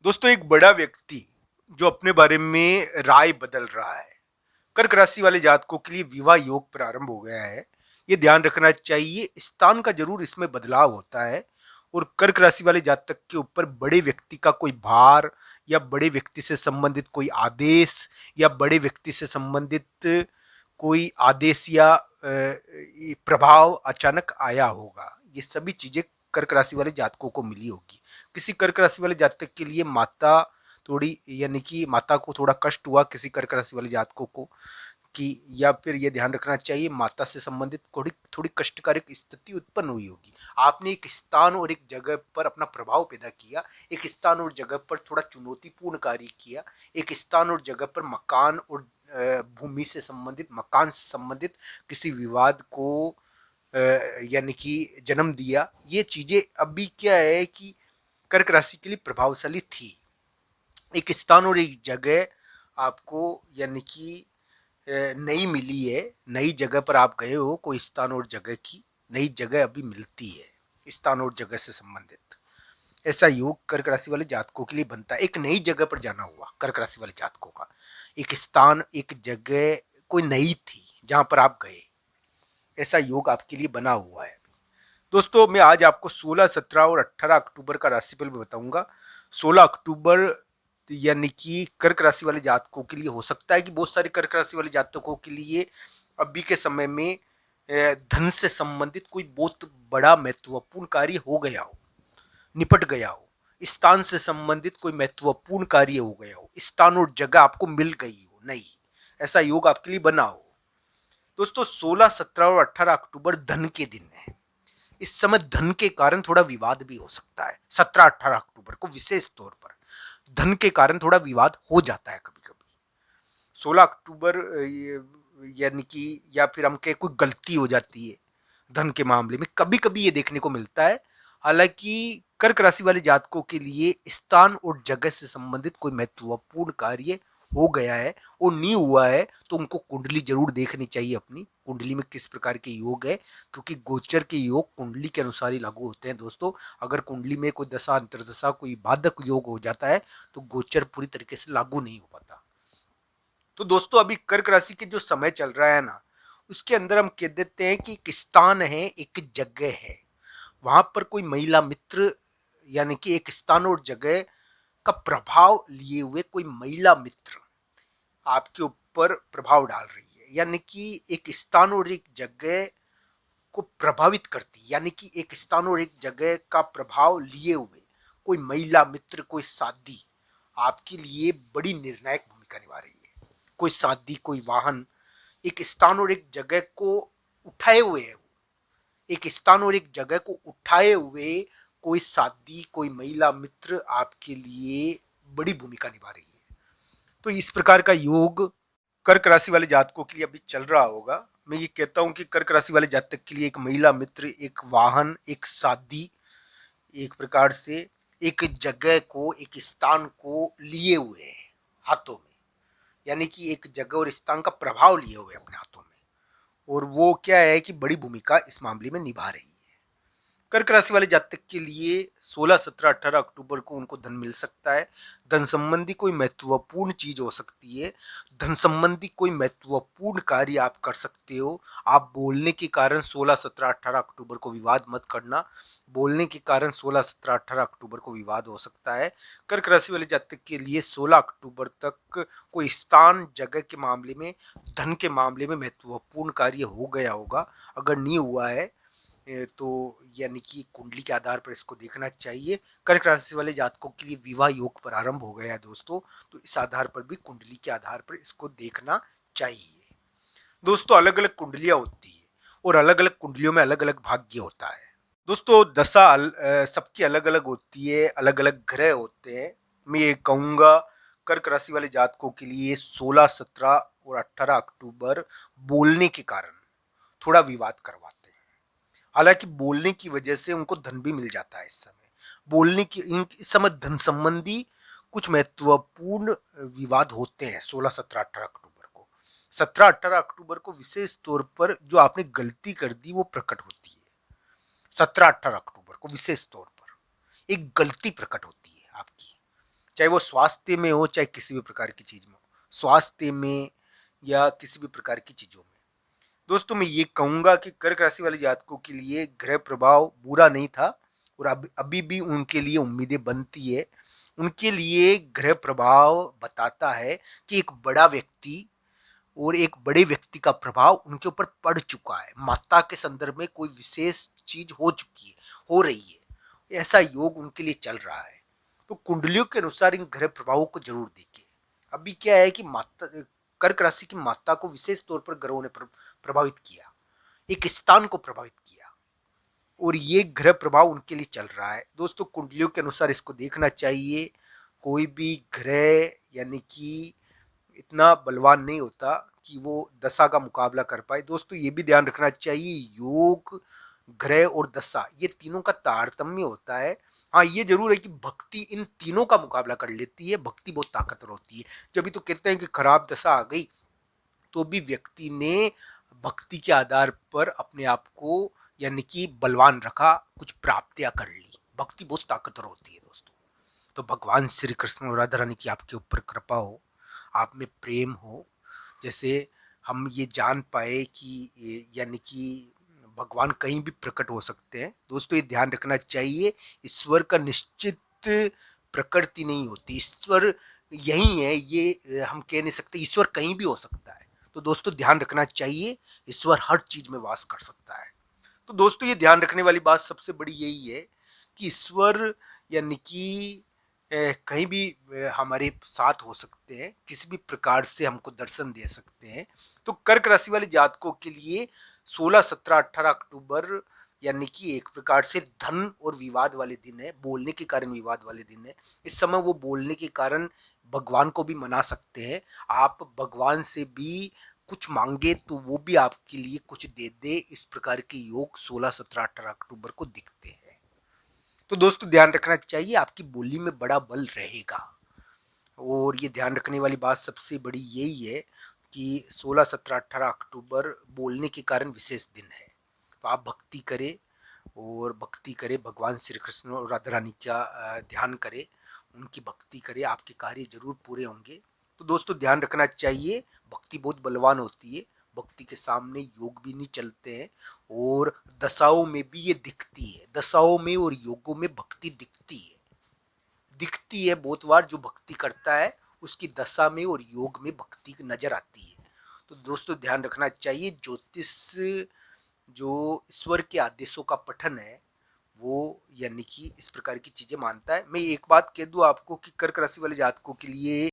दोस्तों, एक बड़ा व्यक्ति जो अपने बारे में राय बदल रहा है। कर्क राशि वाले जातकों के लिए विवाह योग प्रारंभ हो गया है। ये ध्यान रखना चाहिए, स्थान का जरूर इसमें बदलाव होता है। और कर्क राशि वाले जातक के ऊपर बड़े व्यक्ति का कोई भार या बड़े व्यक्ति से संबंधित कोई आदेश या बड़े व्यक्ति से संबंधित कोई आदेश या प्रभाव अचानक आया होगा। ये सभी चीजें कर्क राशि वाले जातकों को मिली होगी। किसी कर्क राशि वाले जातक के लिए माता थोड़ी यानी कि माता को थोड़ा कष्ट हुआ किसी कर्क राशि वाले जातकों को कि, या फिर ये ध्यान रखना चाहिए माता से संबंधित थोड़ी थोड़ी कष्टकारक स्थिति उत्पन्न हुई होगी। आपने एक स्थान और एक जगह पर अपना प्रभाव पैदा किया, एक स्थान और जगह पर थोड़ा चुनौतीपूर्ण कार्य किया, एक स्थान और जगह पर मकान और भूमि से संबंधित मकान से संबंधित किसी विवाद को यानी कि जन्म दिया। ये चीजें अभी क्या है कि कर्क राशि के लिए प्रभावशाली थी। एक स्थान और एक जगह आपको यानी कि नई मिली है। नई जगह पर आप गए हो, कोई स्थान और जगह की नई जगह अभी मिलती है स्थान और जगह से संबंधित। ऐसा योग कर्क राशि वाले जातकों के लिए बनता है। एक नई जगह पर जाना हुआ कर्क राशि वाले जातकों का, एक स्थान एक जगह कोई नई थी जहां पर आप गए, ऐसा योग आपके लिए बना हुआ है। दोस्तों, मैं आज आपको 16, 17 और 18 अक्टूबर का राशिफल भी बताऊंगा। 16 अक्टूबर यानी कि कर्क राशि वाले जातकों के लिए हो सकता है कि बहुत सारे कर्क राशि वाले जातकों के लिए अभी के समय में धन से संबंधित कोई बहुत बड़ा महत्वपूर्ण कार्य हो गया हो, निपट गया हो। स्थान से संबंधित कोई महत्वपूर्ण कार्य हो गया हो, स्थान और जगह आपको मिल गई हो, नहीं ऐसा योग आपके लिए बना हो। दोस्तों, 16, 17 और 18 अक्टूबर धन के दिन है। इस समय धन के कारण थोड़ा विवाद भी हो सकता है। 17, 18 अक्टूबर को विशेष तौर पर धन के कारण थोड़ा विवाद हो जाता है कभी कभी। 16 अक्टूबर यानी कि या फिर हम कहें कोई गलती हो जाती है धन के मामले में, कभी कभी ये देखने को मिलता है। हालांकि कर्क राशि वाले जातकों के लिए स्थान और जगह से संबंधित कोई महत्वपूर्ण कार्य हो गया है और नहीं हुआ है तो उनको कुंडली जरूर देखनी चाहिए, अपनी कुंडली में किस प्रकार के योग है, क्योंकि गोचर के योग कुंडली के अनुसार ही लागू होते हैं। दोस्तों, अगर कुंडली में कोई दशा अंतरदशा कोई बाधक योग हो जाता है तो गोचर पूरी तरीके से लागू नहीं हो पाता। तो दोस्तों, अभी कर्क राशि के जो समय चल रहा है ना, उसके अंदर हम कह देते हैं कि एक स्थान है एक जगह है, वहां पर कोई महिला मित्र यानी कि एक स्थान और जगह का प्रभाव लिए हुए कोई महिला मित्र आपके ऊपर प्रभाव डाल रही है, यानी कि एक स्थान और एक जगह को प्रभावित करती, यानी कि एक स्थान और एक जगह का प्रभाव लिए हुए कोई महिला मित्र कोई शादी आपके लिए बड़ी निर्णायक भूमिका निभा रही है। कोई शादी कोई वाहन एक स्थान और एक जगह को उठाए हुए है, एक स्थान और एक जगह को उठाए हुए कोई शादी कोई महिला मित्र आपके लिए बड़ी भूमिका निभा रही है। तो इस प्रकार का योग कर्क राशि वाले जातकों के लिए अभी चल रहा होगा। मैं ये कहता हूं कि कर्क राशि वाले जातक के लिए एक महिला मित्र एक वाहन एक शादी एक प्रकार से एक जगह को एक स्थान को लिए हुए हैं हाथों में, यानी कि एक जगह और स्थान का प्रभाव लिए हुए अपने हाथों में, और वो क्या है कि बड़ी भूमिका इस मामले में निभा रही है। कर्क राशि वाले जातक के लिए 16, 17, 18 अक्टूबर को उनको धन मिल सकता है। धन संबंधी कोई महत्वपूर्ण चीज हो सकती है, धन संबंधी कोई महत्वपूर्ण कार्य आप कर सकते हो। आप बोलने के कारण 16, 17, 18 अक्टूबर को विवाद मत करना। बोलने के कारण 16, 17, 18 अक्टूबर को विवाद हो सकता है। कर्क राशि वाले जातक के लिए 16 अक्टूबर तक कोई स्थान जगह के मामले में धन के मामले में महत्वपूर्ण कार्य हो गया होगा। अगर नहीं हुआ है तो यानी कि कुंडली के आधार पर इसको देखना चाहिए। कर्क राशि वाले जातकों के लिए विवाह योग प्रारंभ हो गया है दोस्तों, तो इस आधार पर भी कुंडली के आधार पर इसको देखना चाहिए। दोस्तों, अलग अलग कुंडलियां होती है और अलग अलग कुंडलियों में अलग अलग भाग्य होता है। दोस्तों, दशा सबकी अलग अलग होती है, अलग अलग ग्रह होते हैं। मैं ये कहूंगा कर्क राशि वाले जातकों के लिए 16, 17 और 18 अक्टूबर बोलने के कारण थोड़ा विवाद करवाते हैं। हालांकि बोलने की वजह से उनको धन भी मिल जाता है। इस समय बोलने की इस समय धन संबंधी कुछ महत्वपूर्ण विवाद होते हैं 16, 17, 18 अक्टूबर को। 17, 18 अक्टूबर को विशेष तौर पर जो आपने गलती कर दी वो प्रकट होती है। 17, 18 अक्टूबर को विशेष तौर पर एक गलती प्रकट होती है आपकी, चाहे वो स्वास्थ्य में हो, चाहे किसी भी प्रकार की चीज में हो, स्वास्थ्य में या किसी भी प्रकार की चीजों में। दोस्तों मैं ये कहूंगा कि कर्क राशि वाले जातकों के लिए ग्रह प्रभाव बुरा नहीं था, और अभी भी उनके लिए उम्मीदें बनती है। उनके लिए ग्रह प्रभाव बताता है कि एक बड़ा व्यक्ति और एक बड़े व्यक्ति का प्रभाव उनके ऊपर पड़ चुका है। माता के संदर्भ में कोई विशेष चीज हो चुकी है, हो रही है, ऐसा योग उनके लिए चल रहा है। तो कुंडलियों के अनुसार इन ग्रह प्रभावों को जरूर देखिए। अभी क्या है कि माता, कर्क राशि की माता को विशेष तौर पर ग्रहों ने प्रभावित किया, एक स्थान को प्रभावित किया, और ये ग्रह प्रभाव उनके लिए चल रहा है। दोस्तों कुंडलियों के अनुसार इसको देखना चाहिए। कोई भी ग्रह यानी कि इतना बलवान नहीं होता कि वो दशा का मुकाबला कर पाए। दोस्तों ये भी ध्यान रखना चाहिए, योग, ग्रह और दशा, ये तीनों का तारतम्य होता है। हाँ ये जरूर है कि भक्ति इन तीनों का मुकाबला कर लेती है, भक्ति बहुत ताकतवर होती है। जब तो कहते हैं कि खराब दशा आ गई तो भी व्यक्ति ने भक्ति के आधार पर अपने आप को यानी कि बलवान रखा, कुछ प्राप्तियां कर ली। भक्ति बहुत ताकतवर होती है दोस्तों। तो भगवान श्री कृष्ण और राधा रानी की आपके ऊपर कृपा हो, आप में प्रेम हो, जैसे हम ये जान पाए कि यानी कि भगवान कहीं भी प्रकट हो सकते हैं। दोस्तों ये ध्यान रखना चाहिए, ईश्वर का निश्चित प्रकृति नहीं होती, ईश्वर यही है, ये हम कह नहीं सकते, ईश्वर कहीं भी हो सकता है। तो दोस्तों ध्यान रखना चाहिए, ईश्वर हर चीज में वास कर सकता है। तो दोस्तों ये ध्यान रखने वाली बात सबसे बड़ी यही है कि ईश्वर यानी कि कहीं भी हमारे साथ हो सकते हैं, किसी भी प्रकार से हमको दर्शन दे सकते हैं। तो कर्क राशि वाले जातकों के लिए 16, 17, 18 अक्टूबर यानी कि एक प्रकार से धन और विवाद वाले दिन है, बोलने के कारण विवाद वाले दिन है। इस समय वो बोलने के कारण भगवान को भी मना सकते हैं। आप भगवान से भी कुछ मांगे तो वो भी आपके लिए कुछ दे दे, इस प्रकार के योग 16, 17, 18 अक्टूबर को दिखते हैं। तो दोस्तों ध्यान रखना चाहिए, आपकी बोली में बड़ा बल रहेगा। और ये ध्यान रखने वाली बात सबसे बड़ी यही है कि 16, 17, 18 अक्टूबर बोलने के कारण विशेष दिन है। तो आप भक्ति करें, और भक्ति करें भगवान श्री कृष्ण और राधा रानी का ध्यान करें, उनकी भक्ति करें, आपके कार्य जरूर पूरे होंगे। तो दोस्तों ध्यान रखना चाहिए, भक्ति बहुत बलवान होती है, भक्ति के सामने योग भी नहीं चलते हैं। और दशाओं में भी ये दिखती है, दशाओं में और योगों में भक्ति दिखती है, दिखती है बहुत बार। जो भक्ति करता है उसकी दशा में और योग में भक्ति नजर आती है। तो दोस्तों ध्यान रखना चाहिए, ज्योतिष जो ईश्वर के आदेशों का पठन है वो यानी कि इस प्रकार की चीजें मानता है। मैं एक बात कह दूं आपको कि कर्क राशि वाले जातकों के लिए